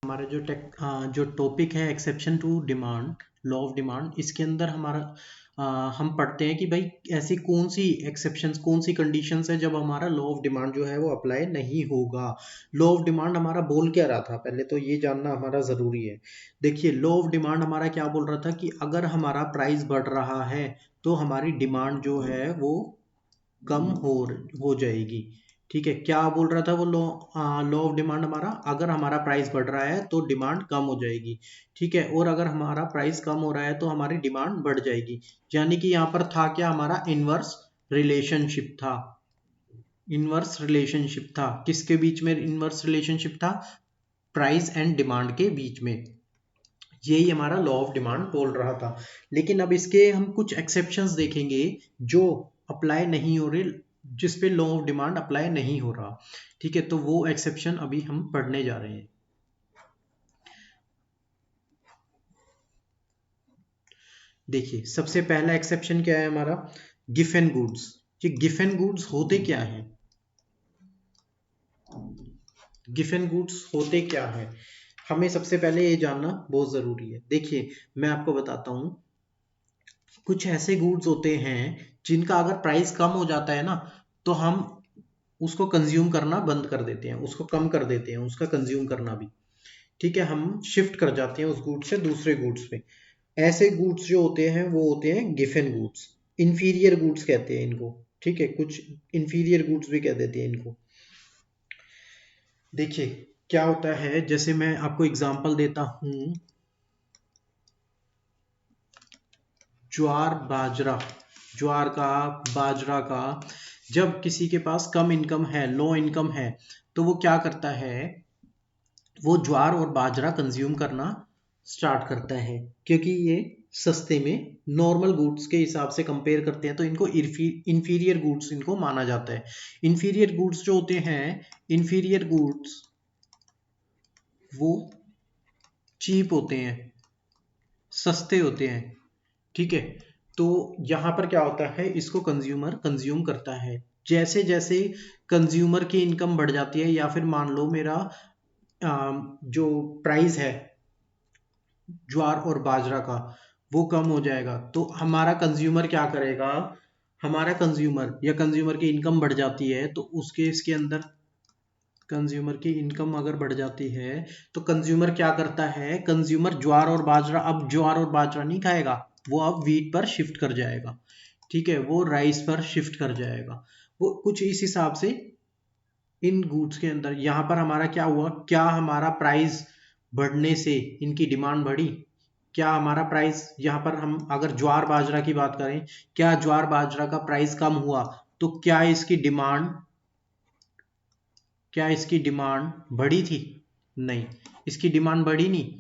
हमारा जो टॉपिक है exception to demand, law of demand, इसके अंदर हम पढ़ते हैं कि भाई ऐसी कौन सी एक्सेप्शंस, कौन सी कंडीशंस है जब हमारा लॉ ऑफ डिमांड जो है वो अप्लाई नहीं होगा। लॉ ऑफ डिमांड हमारा बोल क्या रहा था, पहले तो ये जानना हमारा ज़रूरी है। देखिए, लॉ ऑफ डिमांड हमारा क्या बोल रहा था कि अगर हमारा प्राइस बढ़ रहा है तो हमारी डिमांड जो है वो कम हो जाएगी। ठीक है, क्या बोल रहा था वो लॉ ऑफ डिमांड हमारा, अगर हमारा प्राइस बढ़ रहा है तो डिमांड कम हो जाएगी। ठीक है, और अगर हमारा प्राइस कम हो रहा है तो हमारी डिमांड बढ़ जाएगी। यानी कि यहाँ पर था क्या, हमारा इनवर्स रिलेशनशिप था। इनवर्स रिलेशनशिप था किसके बीच में? इनवर्स रिलेशनशिप था प्राइस एंड डिमांड के बीच में। यही हमारा लॉ ऑफ डिमांड बोल रहा था। लेकिन अब इसके हम कुछ एक्सेप्शंस देखेंगे जो अप्लाई नहीं हो रहे, जिस पे लॉ ऑफ डिमांड अप्लाई नहीं हो रहा। ठीक है, तो वो एक्सेप्शन अभी हम पढ़ने जा रहे हैं। देखिए, सबसे पहला एक्सेप्शन क्या है हमारा, गिवन गुड्स। ये गिवन गुड्स होते क्या हैं? गिवन गुड्स होते क्या हैं, हमें सबसे पहले ये जानना बहुत जरूरी है। देखिए, मैं आपको बताता हूं, कुछ ऐसे गुड्स होते हैं जिनका अगर प्राइस कम हो जाता है ना, तो हम उसको कंज्यूम करना बंद कर देते हैं, उसको कम कर देते हैं, उसका कंज्यूम करना भी। ठीक है, हम शिफ्ट कर जाते हैं उस गुड्स से दूसरे गुड्स पे। ऐसे गुड्स जो होते हैं वो होते हैं गिवन गुड्स। इंफीरियर गुड्स कहते हैं इनको। ठीक है, कुछ इंफीरियर गुड्स भी कह देते हैं इनको। देखिए, क्या होता है, जैसे मैं आपको एग्जांपल देता हूं, ज्वार बाजरा, ज्वार का, बाजरा का, जब किसी के पास कम इनकम है, लो इनकम है, तो वो क्या करता है, वो ज्वार और बाजरा कंज्यूम करना स्टार्ट करता है, क्योंकि ये सस्ते में, नॉर्मल गुड्स के हिसाब से कंपेयर करते हैं तो इनको इंफीरियर गुड्स इनको माना जाता है। इंफीरियर गुड्स जो होते हैं, इंफीरियर गुड्स वो चीप होते हैं, सस्ते होते हैं। ठीक है, तो यहाँ पर क्या होता है, इसको कंज्यूमर कंज्यूम करता है। जैसे जैसे कंज्यूमर की इनकम बढ़ जाती है, या फिर मान लो मेरा जो प्राइस है ज्वार और बाजरा का वो कम हो जाएगा, तो हमारा कंज्यूमर क्या करेगा, हमारा कंज्यूमर या कंज्यूमर की इनकम बढ़ जाती है तो उसके इसके अंदर, कंज्यूमर की इनकम अगर बढ़ जाती है तो कंज्यूमर क्या करता है, कंज्यूमर ज्वार और बाजरा, अब ज्वार और बाजरा नहीं खाएगा, वो अब व्हीट पर शिफ्ट कर जाएगा। ठीक है, वो राइस पर शिफ्ट कर जाएगा। वो कुछ इस हिसाब से इन गुड्स के अंदर, यहाँ पर हमारा क्या हुआ, क्या हमारा प्राइस बढ़ने से इनकी डिमांड बढ़ी? क्या हमारा प्राइस, यहाँ पर हम अगर ज्वार बाजरा की बात करें, क्या ज्वार बाजरा का प्राइस कम हुआ तो क्या इसकी डिमांड बढ़ी थी? नहीं, इसकी डिमांड बढ़ी नहीं।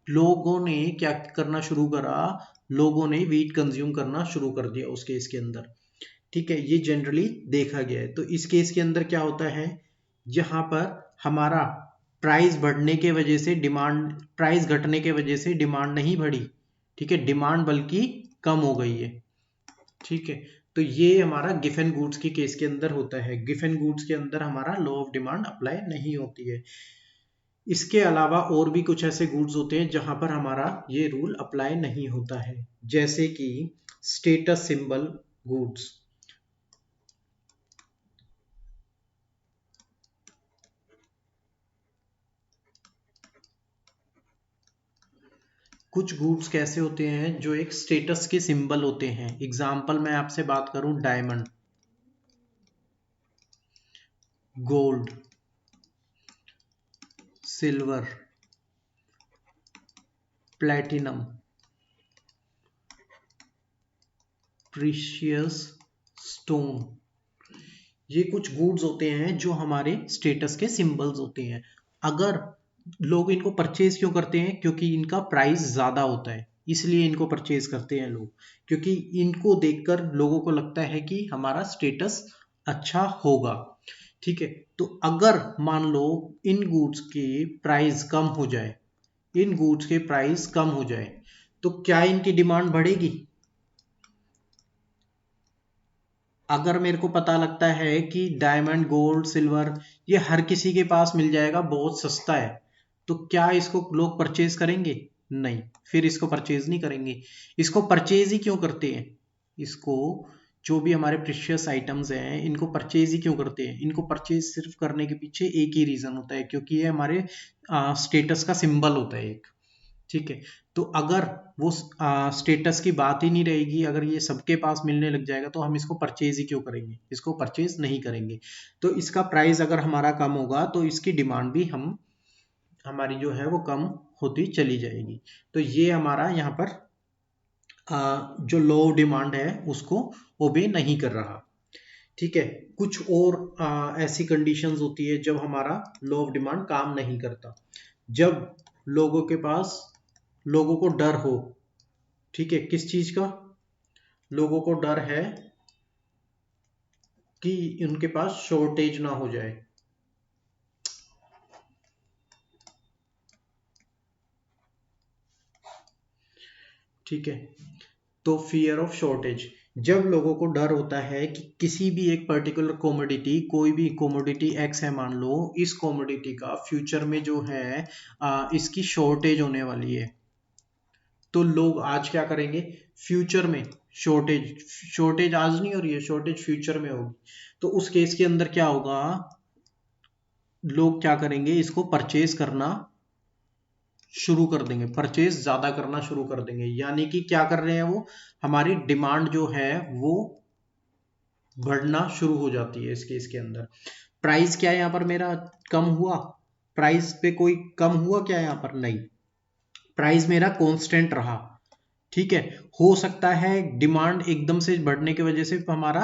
लोगों ने क्या करना शुरू करा, लोगों ने वीट कंज्यूम करना शुरू कर दिया उस केस के अंदर। ठीक है, ये जनरली देखा गया है। तो इस केस के अंदर क्या होता है, यहाँ पर हमारा प्राइस बढ़ने के वजह से डिमांड, प्राइस घटने के वजह से डिमांड नहीं बढ़ी। ठीक है, डिमांड बल्कि कम हो गई है। ठीक है, तो ये हमारा गिवन गुड्स की केस के अंदर होता है। गिवन गुड्स के अंदर हमारा लॉ ऑफ डिमांड अप्लाई नहीं होती है। इसके अलावा और भी कुछ ऐसे गुड्स होते हैं जहां पर हमारा ये रूल अप्लाई नहीं होता है, जैसे कि स्टेटस सिंबल गुड्स। कुछ गुड्स कैसे होते हैं जो एक स्टेटस के सिंबल होते हैं। एग्जाम्पल मैं आपसे बात करूं, diamond, gold, silver, platinum, precious stone, ये कुछ गुड्स होते हैं जो हमारे स्टेटस के सिंबल्स होते हैं। अगर लोग इनको परचेज क्यों करते हैं, क्योंकि इनका प्राइस ज्यादा होता है, इसलिए इनको परचेज करते हैं लोग, क्योंकि इनको देखकर लोगों को लगता है कि हमारा स्टेटस अच्छा होगा। ठीक है, तो अगर मान लो इन गुड्स के प्राइस कम हो जाए, इन गुड्स के प्राइस कम हो जाए, तो क्या इनकी डिमांड बढ़ेगी? अगर मेरे को पता लगता है कि डायमंड, गोल्ड, सिल्वर ये हर किसी के पास मिल जाएगा, बहुत सस्ता है, तो क्या इसको लोग परचेज करेंगे? नहीं, फिर इसको परचेज नहीं करेंगे। इसको परचेज ही क्यों करते हैं? इसको, जो भी हमारे प्रीशियस आइटम्स हैं, इनको परचेज ही क्यों करते हैं? इनको परचेज सिर्फ करने के पीछे एक ही रीजन होता है, क्योंकि ये हमारे स्टेटस का सिंबल होता है एक। ठीक है, तो अगर वो स्टेटस की बात ही नहीं रहेगी, अगर ये सबके पास मिलने लग जाएगा, तो हम इसको परचेज ही क्यों करेंगे? इसको परचेज नहीं करेंगे। तो इसका प्राइस अगर हमारा कम होगा तो इसकी डिमांड भी हमारी जो है वो कम होती चली जाएगी। तो ये हमारा यहाँ पर जो लो डिमांड है उसको ओबे नहीं कर रहा। ठीक है, कुछ और ऐसी कंडीशंस होती है जब हमारा लो ऑफ डिमांड काम नहीं करता। जब लोगों के पास, लोगों को डर हो, ठीक है, किस चीज का? लोगों को डर है कि उनके पास शॉर्टेज ना हो जाए। ठीक है, तो फियर ऑफ शॉर्टेज, जब लोगों को डर होता है कि किसी भी एक पर्टिकुलर कॉमोडिटी, कोई भी कॉमोडिटी एक्स है मान लो, इस कॉमोडिटी का फ्यूचर में जो है इसकी शॉर्टेज होने वाली है, तो लोग आज क्या करेंगे? फ्यूचर में शॉर्टेज, शॉर्टेज आज नहीं हो रही है, शॉर्टेज फ्यूचर में होगी, तो उस केस के अंदर क्या होगा? लोग क्या करेंगे? इसको परचेज करना शुरू कर देंगे, परचेज ज्यादा करना शुरू कर देंगे। यानी कि क्या कर रहे हैं वो? हमारी डिमांड जो है वो बढ़ना शुरू हो जाती है इस केस के अंदर। प्राइस क्या है यहाँ पर मेरा कम हुआ? प्राइस पे कोई कम हुआ क्या यहाँ पर? नहीं, प्राइस मेरा कांस्टेंट रहा। ठीक है, हो सकता है डिमांड एकदम से बढ़ने की वजह से हमारा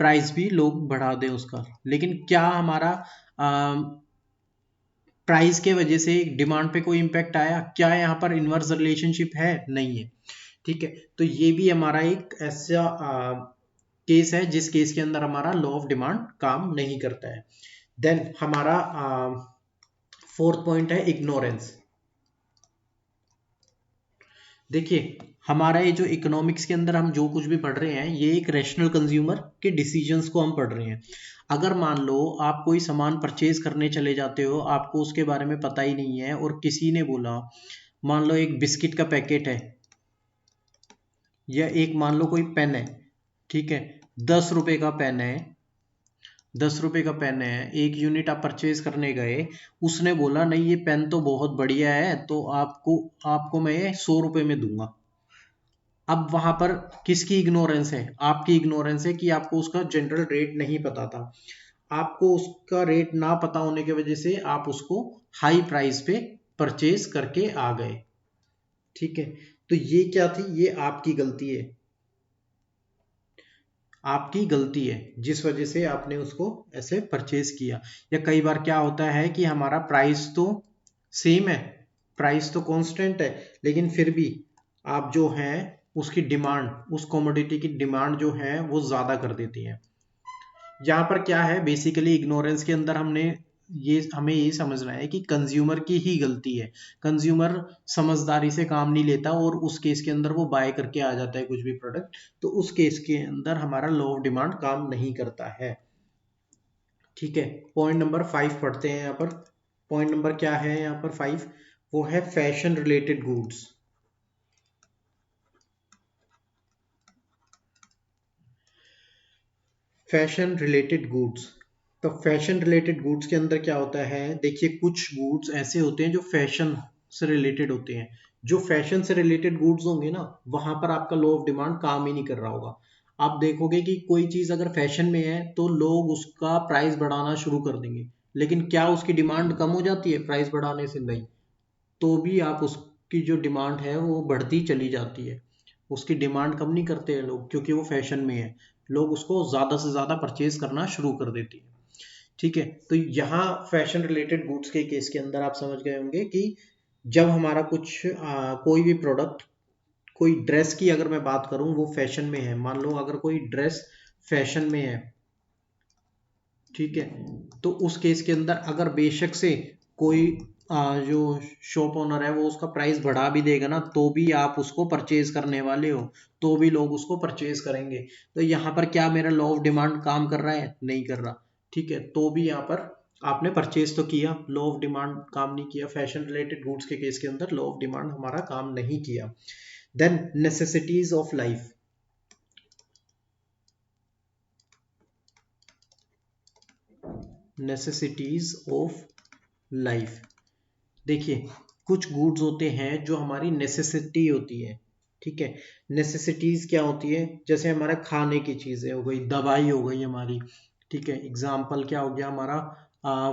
प्राइस भी लोग बढ़ा दें उसका, लेकिन क्या हमारा प्राइस के वजह से डिमांड पे कोई इम्पैक्ट आया? क्या यहाँ पर इनवर्स रिलेशनशिप है? नहीं है। ठीक है, तो ये भी हमारा एक ऐसा केस है जिस केस के अंदर हमारा लॉ ऑफ डिमांड काम नहीं करता है। देन हमारा फोर्थ पॉइंट है इग्नोरेंस। देखिए, हमारा ये जो इकोनॉमिक्स के अंदर हम जो कुछ भी पढ़ रहे हैं, ये एक रैशनल कंज्यूमर के डिसीजंस को हम पढ़ रहे हैं। अगर मान लो आप कोई सामान परचेज करने चले जाते हो, आपको उसके बारे में पता ही नहीं है, और किसी ने बोला, मान लो एक बिस्किट का पैकेट है, या एक मान लो कोई पेन है, ठीक है, 10 रुपए का पेन है, 10 रुपए का पेन है, एक यूनिट आप परचेज करने गए, उसने बोला नहीं ये पेन तो बहुत बढ़िया है, तो आपको आपको मैं ये 100 रुपए में दूंगा। अब वहां पर किसकी इग्नोरेंस है? आपकी इग्नोरेंस है कि आपको उसका जनरल रेट नहीं पता था। आपको उसका रेट ना पता होने की वजह से आप उसको हाई प्राइस पे परचेज करके आ गए। ठीक है, तो ये क्या थी? ये आपकी गलती है, आपकी गलती है जिस वजह से आपने उसको ऐसे परचेज किया। या कई बार क्या होता है कि हमारा प्राइस तो सेम है, प्राइस तो कांस्टेंट है, लेकिन फिर भी आप जो है उसकी डिमांड, उस कमोडिटी की डिमांड जो है वो ज्यादा कर देती है। यहाँ पर क्या है? बेसिकली इग्नोरेंस के अंदर हमें ये समझना है कि कंज्यूमर की ही गलती है। कंज्यूमर समझदारी से काम नहीं लेता और उस केस के अंदर वो बाय करके आ जाता है कुछ भी प्रोडक्ट, तो उस केस के अंदर हमारा लॉ ऑफ डिमांड काम नहीं करता है। ठीक है, पॉइंट नंबर 5 पढ़ते हैं यहाँ पर। पॉइंट नंबर क्या है यहाँ पर 5? वो है fashion related goods. Fashion related goods, तो फैशन रिलेटेड गुड्स के अंदर क्या होता है? देखिए, कुछ गुड्स ऐसे होते हैं जो फैशन से रिलेटेड होते हैं। जो फैशन से रिलेटेड गुड्स होंगे ना, वहां पर आपका लॉ ऑफ डिमांड काम ही नहीं कर रहा होगा। आप देखोगे कि कोई चीज अगर फैशन में है तो लोग उसका प्राइस बढ़ाना शुरू कर देंगे, लेकिन क्या उसकी डिमांड कम हो जाती है प्राइस बढ़ाने से? नहीं, तो भी आप उसकी जो डिमांड है वो बढ़ती चली जाती है। उसकी डिमांड कम नहीं करते हैं लोग, क्योंकि वो फैशन में है, लोग उसको ज्यादा से ज्यादा परचेज करना शुरू कर देते हैं। ठीक है, तो यहाँ फैशन रिलेटेड गुड्स के केस के अंदर आप समझ गए होंगे कि जब हमारा कुछ कोई भी प्रोडक्ट, कोई ड्रेस की अगर मैं बात करूं, वो फैशन में है, मान लो अगर कोई ड्रेस फैशन में है, ठीक है, तो उस केस के अंदर अगर बेशक से कोई जो शॉप ओनर है वो उसका प्राइस बढ़ा भी देगा ना, तो भी आप उसको परचेज करने वाले हो, तो भी लोग उसको परचेज करेंगे। तो यहाँ पर क्या मेरा लॉ ऑफ डिमांड काम कर रहा है? नहीं कर रहा। ठीक है, तो भी यहाँ पर आपने परचेज तो किया, लॉ ऑफ डिमांड काम नहीं किया। फैशन रिलेटेड गुड्स के केस के अंदर लॉ ऑफ डिमांड हमारा काम नहीं किया। Then necessities of life, necessities of life. देखिए कुछ गुड्स होते हैं जो हमारी नेसेसिटी होती है, ठीक है। नेसेसिटीज क्या होती है, जैसे हमारा खाने की चीजें हो गई, दवाई हो गई हमारी, ठीक है। एग्जाम्पल क्या हो गया हमारा,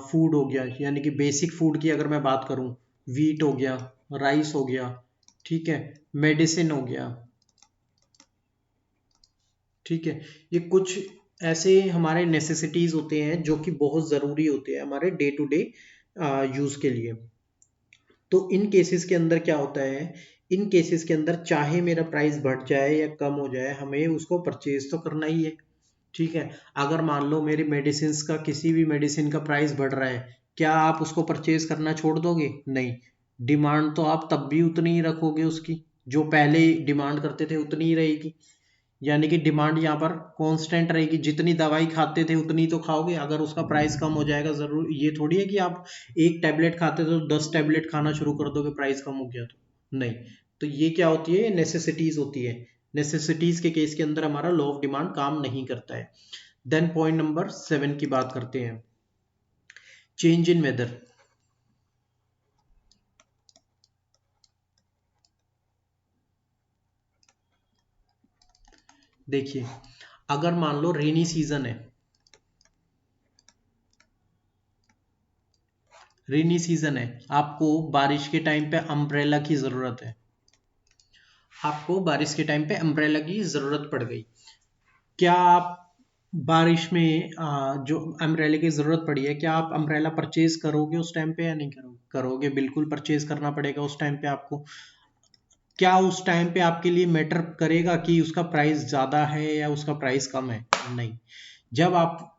फूड हो गया, यानी कि बेसिक फूड की अगर मैं बात करूं, वीट हो गया, राइस हो गया, ठीक है, मेडिसिन हो गया, ठीक है। ये कुछ ऐसे हमारे नेसेसिटीज होते हैं जो कि बहुत ज़रूरी होते हैं हमारे डे टू डे यूज़ के लिए। तो इन केसेस के अंदर क्या होता है, इन केसेस के अंदर चाहे मेरा प्राइस बढ़ जाए या कम हो जाए, हमें उसको परचेज तो करना ही है, ठीक है। अगर मान लो मेरी मेडिसिन का, किसी भी मेडिसिन का प्राइस बढ़ रहा है, क्या आप उसको परचेज करना छोड़ दोगे? नहीं। डिमांड तो आप तब भी उतनी ही रखोगे उसकी, जो पहले डिमांड करते थे उतनी ही रहेगी। यानी कि डिमांड यहाँ पर कांस्टेंट रहेगी, जितनी दवाई खाते थे उतनी तो खाओगे। अगर उसका प्राइस कम हो जाएगा, जरूर ये थोड़ी है कि आप एक टैबलेट खाते थे तो 10 टैबलेट खाना शुरू कर दोगे प्राइस कम हो गया तो, नहीं। तो ये क्या होती है, नेसेसिटीज होती है। नेसेसिटीज के केस के अंदर हमारा लॉ ऑफ डिमांड काम नहीं करता है। देन पॉइंट नंबर 7 की बात करते हैं, चेंज इन वेदर। देखिए अगर मान लो रेनी सीजन है, रेनी सीजन है, आपको बारिश के टाइम पे अम्ब्रेला की जरूरत है, आपको बारिश के टाइम पे अम्ब्रेला की जरूरत पड़ गई। क्या आप बारिश में जो अम्ब्रेला की जरूरत पड़ी है, क्या आप अम्ब्रेला परचेज करोगे उस टाइम पे या नहीं करोगे? करोगे, बिल्कुल परचेज करना पड़ेगा उस टाइम पे आपको। क्या उस टाइम पे आपके लिए मैटर करेगा कि उसका प्राइस ज्यादा है या उसका प्राइस कम है? नहीं। जब आप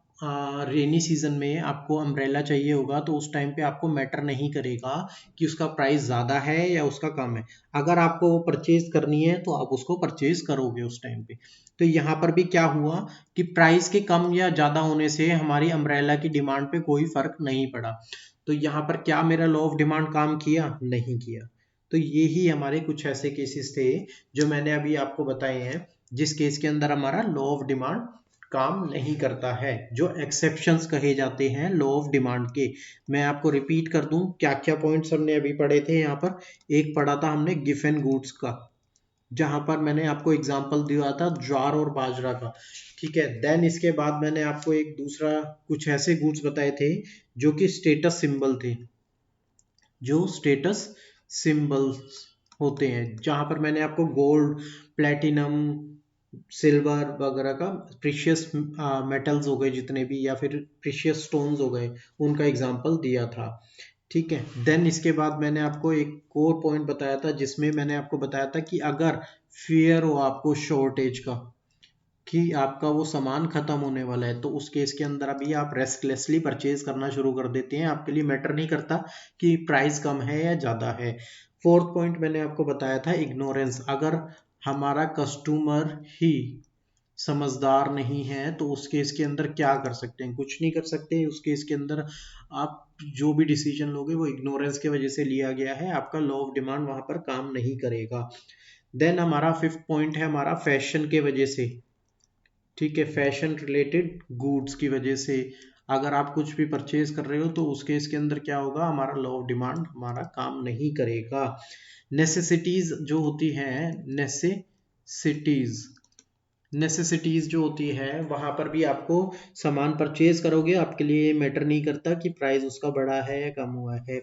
रेनी सीजन में आपको अम्ब्रेला चाहिए होगा तो उस टाइम पे आपको मैटर नहीं करेगा कि उसका प्राइस ज़्यादा है या उसका कम है। अगर आपको वो परचेज करनी है तो आप उसको परचेज करोगे उस टाइम पे। तो यहाँ पर भी क्या हुआ कि प्राइस के कम या ज़्यादा होने से हमारी अम्ब्रेला की डिमांड पे कोई फर्क नहीं पड़ा। तो यहाँ पर क्या मेरा लॉ ऑफ डिमांड काम किया? नहीं किया। तो ये ही हमारे कुछ ऐसे केसेस थे जो मैंने अभी आपको बताए हैं, जिस केस के अंदर हमारा लॉ ऑफ डिमांड काम नहीं करता है, जो एक्सेप्शंस कहे जाते हैं लॉ ऑफ डिमांड के। मैं आपको रिपीट कर दूं क्या क्या पॉइंट्स हमने अभी पढ़े थे यहाँ पर। एक पढ़ा था हमने गिफेन गुड्स का, जहां पर मैंने आपको एग्जांपल दिया था ज्वार और बाजरा का, ठीक है। देन इसके बाद मैंने आपको एक दूसरा कुछ ऐसे गुड्स बताए थे जो कि स्टेटस सिंबल थे, जो स्टेटस सिंबल्स होते हैं, जहां पर मैंने आपको गोल्ड, प्लेटिनम, सिल्वर वगैरह का, प्रीशियस मेटल्स हो गए जितने भी, या फिर प्रीशियस स्टोन्स हो गए, उनका एग्जांपल दिया था, ठीक है। देन इसके बाद मैंने आपको एक और पॉइंट बताया था जिसमें मैंने आपको बताया था कि अगर फियर हो आपको शॉर्टेज का, कि आपका वो सामान खत्म होने वाला है, तो उस केस के अंदर अभी आप रेस्टलेसली परचेज करना शुरू कर देते हैं, आपके लिए मैटर नहीं करता कि प्राइस कम है या ज़्यादा है। फोर्थ पॉइंट मैंने आपको बताया था इग्नोरेंस। अगर हमारा कस्टमर ही समझदार नहीं है तो उस केस के अंदर क्या कर सकते हैं? कुछ नहीं कर सकते। उस केस के अंदर आप जो भी डिसीजन लोगे वो इग्नोरेंस की वजह से लिया गया है, आपका लॉ ऑफ डिमांड वहां पर काम नहीं करेगा। देन हमारा फिफ्थ पॉइंट है हमारा फैशन के वजह से, ठीक है। फैशन रिलेटेड गुड्स की वजह से अगर आप कुछ भी परचेज कर रहे हो तो उस केस के अंदर क्या होगा, हमारा लॉ ऑफ डिमांड हमारा काम नहीं करेगा। नेसेसिटीज जो होती हैं, नेसेसिटीज, नेसेसिटीज जो होती है वहां पर भी आपको सामान परचेज करोगे, आपके लिए मैटर नहीं करता कि प्राइस उसका बढ़ा है या कम हुआ है।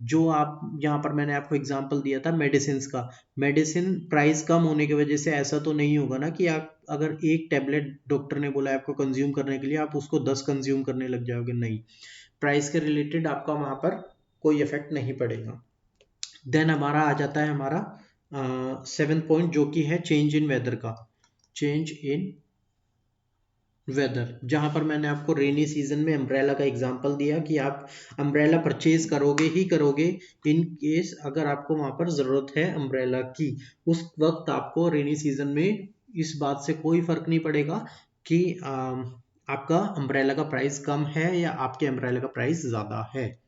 जो आप यहाँ पर मैंने आपको एग्जांपल दिया था मेडिसिन का, मेडिसिन प्राइस कम होने की वजह से ऐसा तो नहीं होगा ना कि आप अगर एक टैबलेट डॉक्टर ने बोला है आपको कंज्यूम करने के लिए, आप उसको 10 कंज्यूम करने लग जाओगे, नहीं। प्राइस के रिलेटेड आपका वहां पर कोई इफेक्ट नहीं पड़ेगा। देन हमारा आ जाता है हमारा 7th पॉइंट जो कि है चेंज इन वेदर का, चेंज इन वेदर, जहां पर मैंने आपको रेनी सीजन में अम्ब्रेला का एग्जांपल दिया कि आप अम्ब्रेला परचेज करोगे ही करोगे इन केस अगर आपको वहां पर जरूरत है अम्ब्रेला की। उस वक्त आपको रेनी सीजन में इस बात से कोई फर्क नहीं पड़ेगा कि आपका अम्ब्रेला का प्राइस कम है या आपके अम्ब्रेला का प्राइस ज़्यादा है।